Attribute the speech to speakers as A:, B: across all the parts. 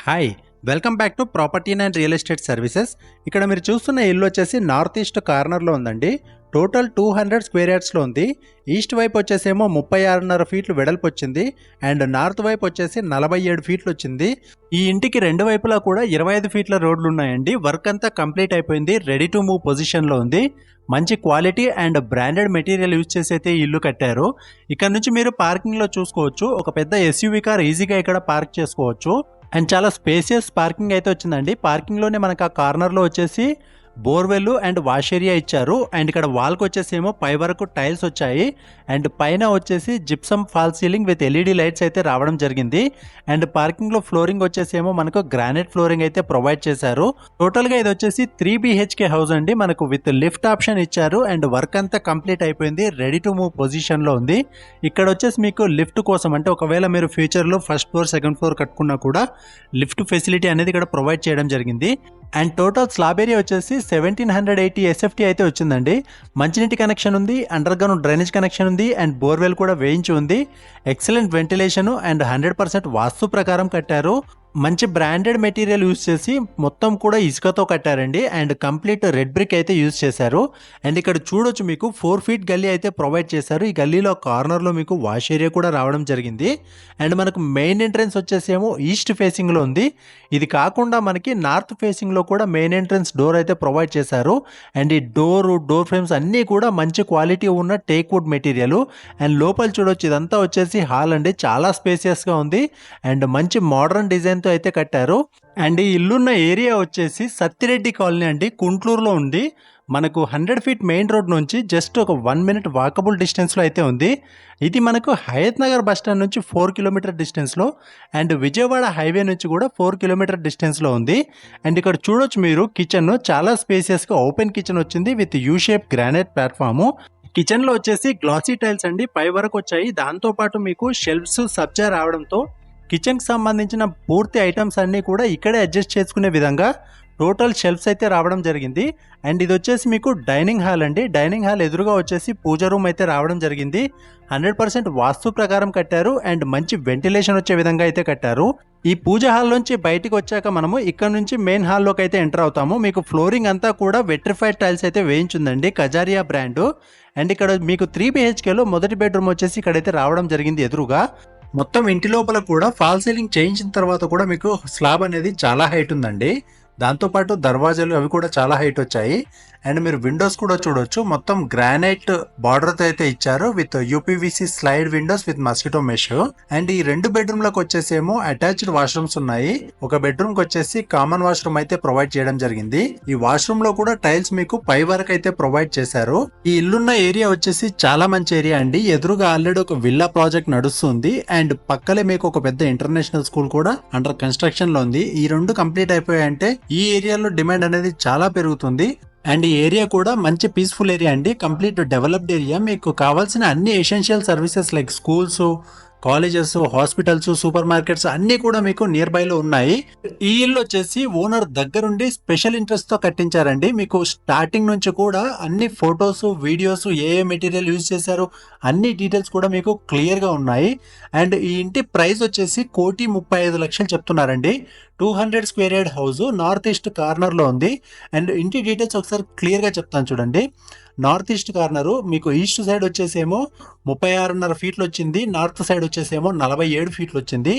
A: Hi, welcome back to property and real estate services. ఇక్కడ మీరు చూస్తున్న ఇల్లు వచ్చేసి నార్త్ ఈస్ట్ కార్నర్లో ఉందండి. టోటల్ 200 స్క్వేర్ యార్డ్స్లో ఉంది. ఈస్ట్ వైపు వచ్చేసేమో 36.5 ఫీట్లు వెడల్పు వచ్చింది అండ్ నార్త్ వైపు వచ్చేసి 47 ఫీట్లు వచ్చింది. ఈ ఇంటికి రెండు వైపులా కూడా 25 ఫీట్ల రోడ్లు ఉన్నాయండి. వర్క్ అంతా కంప్లీట్ అయిపోయింది, రెడీ టు మూవ్ పొజిషన్లో ఉంది. మంచి quality and branded material use చేసి అయితే ఇల్లు కట్టారు. ఇక్కడ నుంచి మీరు పార్కింగ్లో చూసుకోవచ్చు, ఒక పెద్ద ఎస్యూవీ కార్ ఈజీగా ఇక్కడ పార్క్ చేసుకోవచ్చు. అండ్ చాలా స్పేసియస్ పార్కింగ్ అయితే వచ్చిందండి. పార్కింగ్లోనే మనకు ఆ కార్నర్లో వచ్చేసి బోర్వెల్ అండ్ వాష్ ఏరియా ఇచ్చారు. అండ్ ఇక్కడ వాల్కి వచ్చేసేమో పై వరకు టైల్స్ వచ్చాయి అండ్ పైన వచ్చేసి gypsum fall ceiling with LED lights అయితే రావడం జరిగింది. అండ్ పార్కింగ్లో ఫ్లోరింగ్ వచ్చేసేమో మనకు గ్రానైట్ ఫ్లోరింగ్ అయితే ప్రొవైడ్ చేశారు. టోటల్గా ఇది వచ్చేసి 3 BHK హౌస్ అండి. మనకు విత్ లిఫ్ట్ ఆప్షన్ ఇచ్చారు అండ్ వర్క్ అంతా కంప్లీట్ అయిపోయింది, రెడీ టు మూవ్ పొజిషన్లో ఉంది. ఇక్కడ వచ్చేసి మీకు లిఫ్ట్ కోసం అంటే ఒకవేళ మీరు ఫ్యూచర్లో ఫస్ట్ ఫ్లోర్ సెకండ్ ఫ్లోర్ కట్టుకున్నా కూడా లిఫ్ట్ ఫెసిలిటీ అనేది ఇక్కడ ప్రొవైడ్ చేయడం జరిగింది. అండ్ టోటల్ స్లాబ్ ఏరియా వచ్చేసి 1780 SFT అయితే వచ్చిందండి. మంచినీటి కనెక్షన్ ఉంది, అండర్ గ్రౌండ్ డ్రైనేజ్ కనెక్షన్ ఉంది అండ్ బోర్వెల్ కూడా వేయించి ఉంది. ఎక్సలెంట్ వెంటిలేషన్ అండ్ 100% వాస్తు ప్రకారం కట్టారు. మంచి బ్రాండెడ్ మెటీరియల్ యూజ్ చేసి మొత్తం కూడా ఇసుకతో కట్టారండి అండ్ కంప్లీట్ రెడ్ బ్రిక్ అయితే యూజ్ చేశారు. అండ్ ఇక్కడ చూడొచ్చు మీకు 4 ఫీట్ గల్లీ అయితే ప్రొవైడ్ చేశారు. ఈ గల్లీలో కార్నర్లో మీకు వాష్ ఏరియా కూడా రావడం జరిగింది. అండ్ మనకు మెయిన్ ఎంట్రన్స్ వచ్చేసేమో ఈస్ట్ ఫేసింగ్లో ఉంది. ఇది కాకుండా మనకి నార్త్ ఫేసింగ్లో కూడా మెయిన్ ఎంట్రన్స్ డోర్ అయితే ప్రొవైడ్ చేశారు. అండ్ ఈ డోర్ ఫ్రేమ్స్ అన్నీ కూడా మంచి క్వాలిటీ ఉన్న టేక్ వుడ్ మెటీరియల్. అండ్ లోపల చూడొచ్చు, ఇదంతా వచ్చేసి హాల్ అండి, చాలా స్పేసియస్గా ఉంది అండ్ మంచి మోడర్న్ డిజైన్తో అయితే కట్టారు. అండ్ ఈ ఇల్లున్న ఏరియా వచ్చేసి సత్తిరెడ్డి కాలనీ అండి, గుంటూరులో ఉంది. మనకు 100 ఫీట్ మెయిన్ రోడ్ నుంచి జస్ట్ ఒక 1 మినిట్ వాకబుల్ డిస్టెన్స్లో అయితే ఉంది. ఇది మనకు హయత్ నగర్ బస్ స్టాండ్ నుంచి 4 కిలోమీటర్ డిస్టెన్స్లో అండ్ విజయవాడ హైవే నుంచి కూడా 4 కిలోమీటర్ డిస్టెన్స్లో ఉంది. అండ్ ఇక్కడ చూడొచ్చు మీరు, కిచెన్ చాలా స్పేసియస్గా ఓపెన్ కిచెన్ వచ్చింది with U shape granite platform. కిచెన్లో వచ్చేసి గ్లాసీ టైల్స్ అండి పై వరకు వచ్చాయి. దాంతోపాటు మీకు షెల్ఫ్స్ సబ్జా రావడంతో కిచెన్కి సంబంధించిన పూర్తి ఐటమ్స్ అన్నీ కూడా ఇక్కడే అడ్జస్ట్ చేసుకునే విధంగా టోటల్ షెల్ఫ్స్ అయితే రావడం జరిగింది. అండ్ ఇది వచ్చేసి మీకు డైనింగ్ హాల్ అండి. డైనింగ్ హాల్ ఎదురుగా వచ్చేసి పూజ రూమ్ అయితే రావడం జరిగింది. 100% వాస్తు ప్రకారం కట్టారు అండ్ మంచి వెంటిలేషన్ వచ్చే విధంగా అయితే కట్టారు. ఈ పూజ హాల్ నుంచి బయటికి వచ్చాక మనము ఇక్కడ నుంచి మెయిన్ హాల్లోకి అయితే ఎంటర్ అవుతాము. మీకు ఫ్లోరింగ్ అంతా కూడా వెట్రిఫైడ్ టైల్స్ అయితే వేయించుందండి, కజారియా బ్రాండ్. అండ్ ఇక్కడ మీకు 3 BHKలో మొదటి బెడ్రూమ్ వచ్చేసి ఇక్కడైతే రావడం జరిగింది ఎదురుగా. మొత్తం ఇంటి లోపల కూడా ఫాల్ సీలింగ్ చేయించిన తర్వాత కూడా మీకు స్లాబ్ అనేది చాలా హైట్ ఉందండి. దాంతోపాటు దర్వాజాలు అవి కూడా చాలా హైట్ వచ్చాయి. అండ్ మీరు విండోస్ కూడా చూడొచ్చు, మొత్తం గ్రానైట్ బార్డర్తో అయితే ఇచ్చారు with UPVC slide Windows with mosquito mesh. And ఈ 2 బెడ్రూమ్లకు వచ్చేసేమో అటాచ్డ్ వాష్రూమ్స్ ఉన్నాయి. ఒక బెడ్రూమ్ కి వచ్చేసి కామన్ వాష్రూమ్ అయితే ప్రొవైడ్ చేయడం జరిగింది. ఈ వాష్రూమ్ లో కూడా టైల్స్ మీకు పై వరకు అయితే ప్రొవైడ్ చేశారు. ఈ ఇల్లున్న ఏరియా వచ్చేసి చాలా మంచి ఏరియా అండి. ఎదురుగా ఆల్రెడీ ఒక విల్లా ప్రాజెక్ట్ నడుస్తుంది అండ్ పక్కలే మీకు ఒక పెద్ద ఇంటర్నేషనల్ స్కూల్ కూడా అండర్ కన్స్ట్రక్షన్ లో ఉంది. ఈ 2 కంప్లీట్ అయిపోయాయంటే ఈ ఏరియాలో డిమాండ్ అనేది చాలా పెరుగుతుంది. అండ్ ఈ ఏరియా కూడా మంచి పీస్ఫుల్ ఏరియా అండి, కంప్లీట్ డెవలప్డ్ ఏరియా. మీకు కావాల్సిన అన్ని essential services like schools, colleges, hospitals, super markets అన్నీ కూడా మీకు నియర్ బైలో ఉన్నాయి. ఈ ఇల్లు వచ్చేసి ఓనర్ దగ్గరుండి స్పెషల్ ఇంట్రెస్ట్ తో కట్టించారండి. మీకు స్టార్టింగ్ నుంచి కూడా అన్ని ఫొటోస్, వీడియోస్, ఏ మెటీరియల్ యూజ్ చేశారు అన్ని డీటెయిల్స్ కూడా మీకు క్లియర్ గా ఉన్నాయి. అండ్ ఈ ఇంటి ప్రైస్ వచ్చేసి 1,35,00,000 చెప్తున్నారండి. 200 square yard house north east corner లో ఉంది. అండ్ ఇంటి డీటెయిల్స్ ఒకసారి క్లియర్ గా చెప్తాను చూడండి. నార్త్ ఈస్ట్ కార్నరు మీకు ఈస్ట్ సైడ్ వచ్చేసేమో 36.5 ఫీట్లు వచ్చింది, నార్త్ సైడ్ వచ్చేసేమో 47 ఫీట్లు వచ్చింది.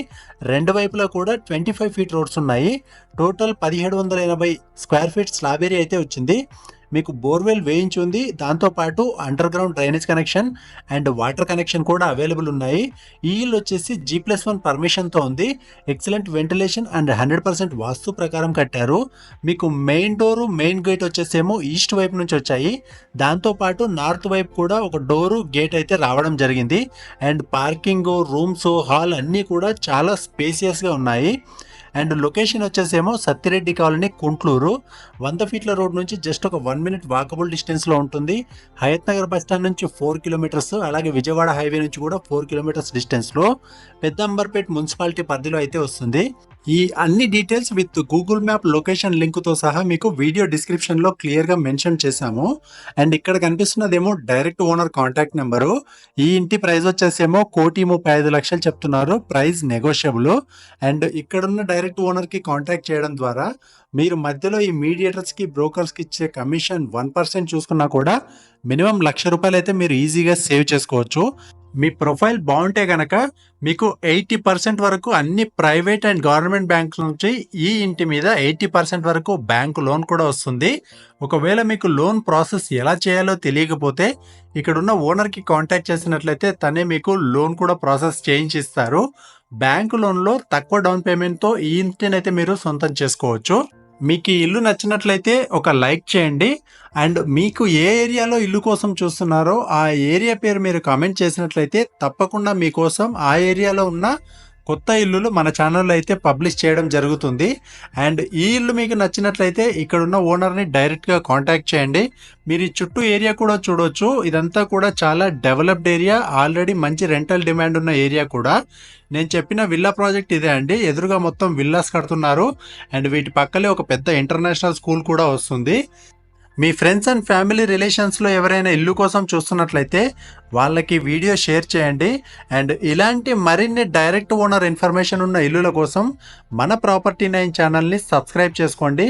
A: రెండు వైపులా కూడా 25 ఫీట్ రోడ్స్ ఉన్నాయి. Total 1780 square feet slab area అయితే వచ్చింది. మీకు బోర్వెల్ వేయించి ఉంది, దాంతోపాటు under ground drainage connection and water connection కూడా అవైలబుల్ ఉన్నాయి. ఈ ఇల్లు వచ్చేసి G+1 పర్మిషన్తో ఉంది. ఎక్సలెంట్ వెంటిలేషన్ అండ్ 100% వాస్తు ప్రకారం కట్టారు. మీకు మెయిన్ డోరు, మెయిన్ గేట్ వచ్చేసేమో ఈస్ట్ వైపు నుంచి వచ్చాయి. దాంతోపాటు నార్త్ వైపు కూడా ఒక డోరు, గేట్ అయితే రావడం జరిగింది. అండ్ పార్కింగ్, రూమ్స్, హాల్ అన్నీ కూడా చాలా స్పేసియస్గా ఉన్నాయి. అండ్ లొకేషన్ వచ్చేసేమో సత్తిరెడ్డి కాలనీ, గుంటూరు. 100 ఫీట్ల రోడ్ నుంచి జస్ట్ ఒక 1 మినిట్ వాకబుల్ డిస్టెన్స్లో ఉంటుంది. హయత్ నగర్ బస్ స్టాండ్ నుంచి 4 కిలోమీటర్స్, అలాగే విజయవాడ హైవే నుంచి కూడా 4 కిలోమీటర్స్ డిస్టెన్స్లో పెద్దంబర్పేట్ మున్సిపాలిటీ పరిధిలో అయితే వస్తుంది. ఈ అన్ని details with Google map location లింక్తో సహా మీకు వీడియో డిస్క్రిప్షన్లో క్లియర్గా మెన్షన్ చేశాము. అండ్ ఇక్కడ కనిపిస్తున్నదేమో డైరెక్ట్ ఓనర్ కాంటాక్ట్ నెంబరు. ఈ ఇంటి ప్రైస్ వచ్చేసేమో 1,35,00,000 చెప్తున్నారు. Price negotiable. అండ్ ఇక్కడున్న డైరెక్ట్ ఓనర్కి కాంటాక్ట్ చేయడం ద్వారా మీరు మధ్యలో ఈ మీడియేటర్స్కి బ్రోకర్స్కి ఇచ్చే కమిషన్ 1% చూసుకున్నా కూడా మినిమం ₹1,00,000 అయితే మీరు ఈజీగా సేవ్ చేసుకోవచ్చు. మీ ప్రొఫైల్ బాగుంటే గనక మీకు 80% వరకు అన్ని ప్రైవేట్ అండ్ గవర్నమెంట్ బ్యాంకుల నుంచి ఈ ఇంటి మీద 80% వరకు బ్యాంకు లోన్ కూడా వస్తుంది. ఒకవేళ మీకు లోన్ ప్రాసెస్ ఎలా చేయాలో తెలియకపోతే ఇక్కడున్న ఓనర్కి కాంటాక్ట్ చేసినట్లయితే తనే మీకు లోన్ కూడా ప్రాసెస్ చేయించిస్తారు. బ్యాంకు లోన్లో తక్కువ డౌన్ పేమెంట్తో ఈ ఇంటిని అయితే మీరు సొంతం చేసుకోవచ్చు. మీకు ఈ ఇల్లు నచ్చినట్లయితే ఒక లైక్ చేయండి. అండ్ మీకు ఏ ఏరియాలో ఇల్లు కోసం చూస్తున్నారో ఆ ఏరియా పేరు మీరు కామెంట్ చేసినట్లయితే తప్పకుండా మీకోసం ఆ ఏరియాలో ఉన్న కొత్త ఇల్లులు మన ఛానల్లో అయితే పబ్లిష్ చేయడం జరుగుతుంది. అండ్ ఈ ఇల్లు మీకు నచ్చినట్లయితే ఇక్కడున్న ఓనర్ని డైరెక్ట్గా కాంటాక్ట్ చేయండి. మీరు ఈ చుట్టూ ఏరియా కూడా చూడొచ్చు. ఇదంతా కూడా చాలా డెవలప్డ్ ఏరియా, ఆల్రెడీ మంచి రెంటల్ డిమాండ్ ఉన్న ఏరియా కూడా. నేను చెప్పిన విల్లా ప్రాజెక్ట్ ఇదే అండి. ఎదురుగా మొత్తం విల్లాస్ కడుతున్నారు. అండ్ వీటి పక్కలే ఒక పెద్ద ఇంటర్నేషనల్ స్కూల్ కూడా వస్తుంది. మీ ఫ్రెండ్స్ అండ్ ఫ్యామిలీ రిలేషన్స్లో ఎవరైనా ఇల్లు కోసం చూస్తున్నట్లయితే వాళ్ళకి వీడియో షేర్ చేయండి. అండ్ ఇలాంటి మరిన్ని డైరెక్ట్ ఓనర్ ఇన్ఫర్మేషన్ ఉన్న ఇల్లుల కోసం మన ప్రాపర్టీ 9 ఛానల్ని సబ్స్క్రైబ్ చేసుకోండి.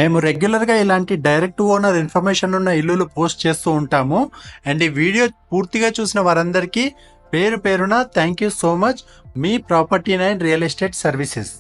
A: మేము రెగ్యులర్గా ఇలాంటి డైరెక్ట్ ఓనర్ ఇన్ఫర్మేషన్ ఉన్న ఇల్లులు పోస్ట్ చేస్తూ ఉంటాము. అండ్ ఈ వీడియో పూర్తిగా చూసిన వారందరికీ పేరు పేరున thank you so much. Me property 9 real estate services.